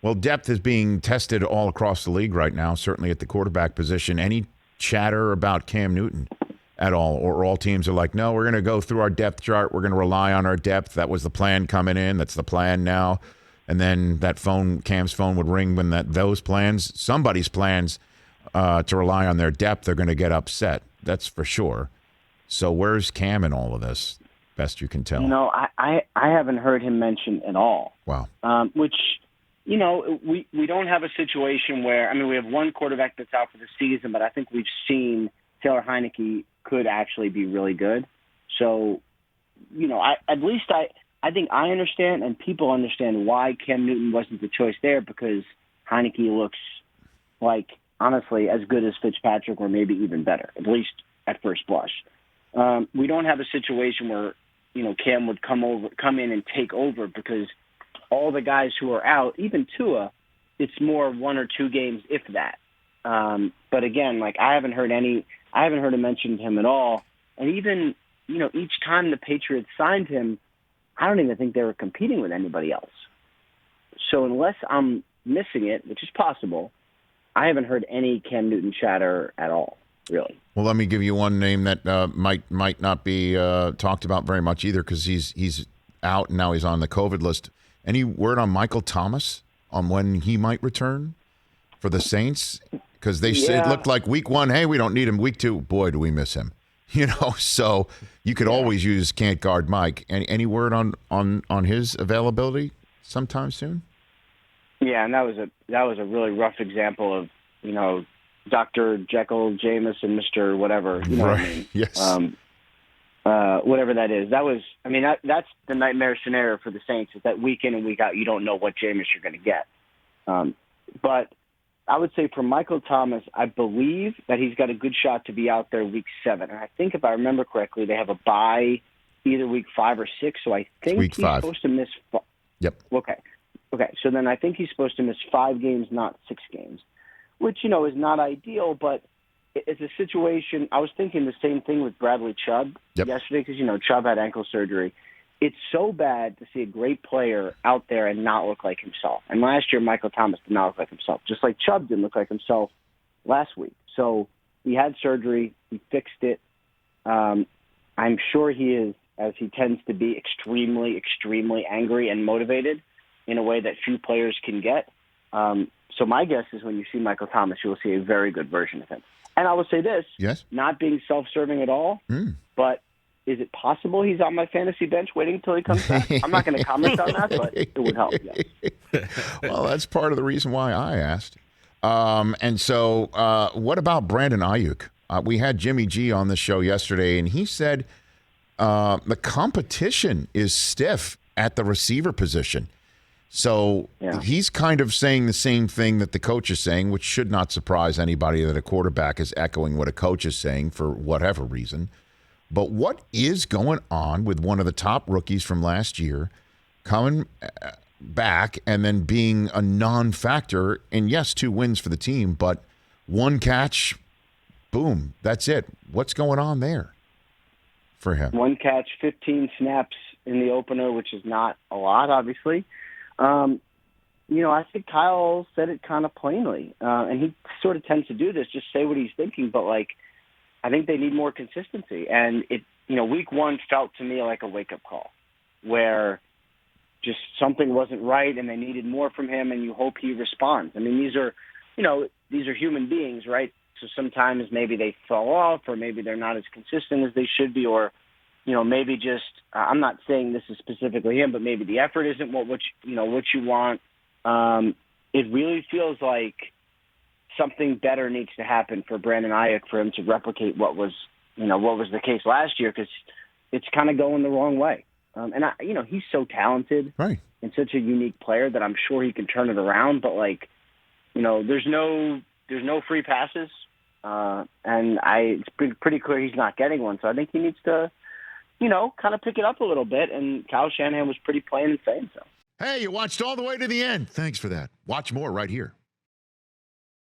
Well, depth is being tested all across the league right now, certainly at the quarterback position. Any chatter about Cam Newton at all? Or all teams are like, no, we're going to go through our depth chart. We're going to rely on our depth. That was the plan coming in. That's the plan now. And then that phone, Cam's phone would ring when somebody's plans to rely on their depth, they're going to get upset. That's for sure. So where's Cam in all of this, best you can tell? I haven't heard him mentioned at all. Wow. Which, we don't have a situation where, we have one quarterback that's out for the season, but I think we've seen Taylor Heineke could actually be really good. So, I think I understand and people understand why Cam Newton wasn't the choice there, because Heineke looks like, honestly, as good as Fitzpatrick or maybe even better, at least at first blush. We don't have a situation where, Cam would come in and take over, because all the guys who are out, even Tua, it's more 1 or 2 games, if that. But again, I haven't heard him mention him at all. And even, each time the Patriots signed him, I don't even think they were competing with anybody else. So unless I'm missing it, which is possible, I haven't heard any Cam Newton chatter at all, really. Well, let me give you one name that might not be talked about very much either, because he's out and now he's on the COVID list. Any word on Michael Thomas on when he might return for the Saints? Because it looked like week 1, hey, we don't need him. Week 2, boy, do we miss him. So you could always use can't guard Mike. Any word on his availability sometime soon? Yeah, and that was a really rough example of, Dr. Jekyll, Jameis, and Mr. whatever. You know right. What I mean? Yes. Whatever that is. That's the nightmare scenario for the Saints, is that week in and week out you don't know what Jameis you're going to get. But I would say for Michael Thomas, I believe that he's got a good shot to be out there week 7. And I think if I remember correctly, they have a bye either week 5 or 6. So I think week he's 5. supposed to miss. Yep. Okay. So then I think he's supposed to miss 5 games, not 6 games, which, is not ideal, but it's a situation. I was thinking the same thing with Bradley Chubb yesterday, because, Chubb had ankle surgery. It's so bad to see a great player out there and not look like himself. And last year, Michael Thomas did not look like himself, just like Chubb didn't look like himself last week. So he had surgery. He fixed it. I'm sure he is, as he tends to be, extremely, extremely angry and motivated in a way that few players can get. So my guess is when you see Michael Thomas, you will see a very good version of him. And I will say this, not being self-serving at all, but is it possible he's on my fantasy bench waiting until he comes back? I'm not going to comment on that, but it would help, yes. Well, that's part of the reason why I asked. And so what about Brandon Aiyuk? We had Jimmy G on the show yesterday, and he said the competition is stiff at the receiver position. So he's kind of saying the same thing that the coach is saying, which should not surprise anybody that a quarterback is echoing what a coach is saying for whatever reason. But what is going on with one of the top rookies from last year coming back and then being a non-factor? And yes, 2 wins for the team, but 1 catch, boom, that's it. What's going on there for him? 1 catch, 15 snaps in the opener, which is not a lot, obviously. I think Kyle said it kind of plainly, and he sort of tends to do this, just say what he's thinking, but I think they need more consistency. And week 1 felt to me like a wake-up call where just something wasn't right and they needed more from him, and you hope he responds. These are human beings, right? So sometimes maybe they fall off, or maybe they're not as consistent as they should be, or, maybe just, I'm not saying this is specifically him, but maybe the effort isn't what you want. It really feels like something better needs to happen for Brandon Aiyuk for him to replicate what was the case last year, because it's kind of going the wrong way. He's so talented, right, and such a unique player that I'm sure he can turn it around. But there's no free passes, and it's pretty clear he's not getting one. So I think he needs to, kind of pick it up a little bit. And Kyle Shanahan was pretty plain in saying so. Hey, you watched all the way to the end. Thanks for that. Watch more right here.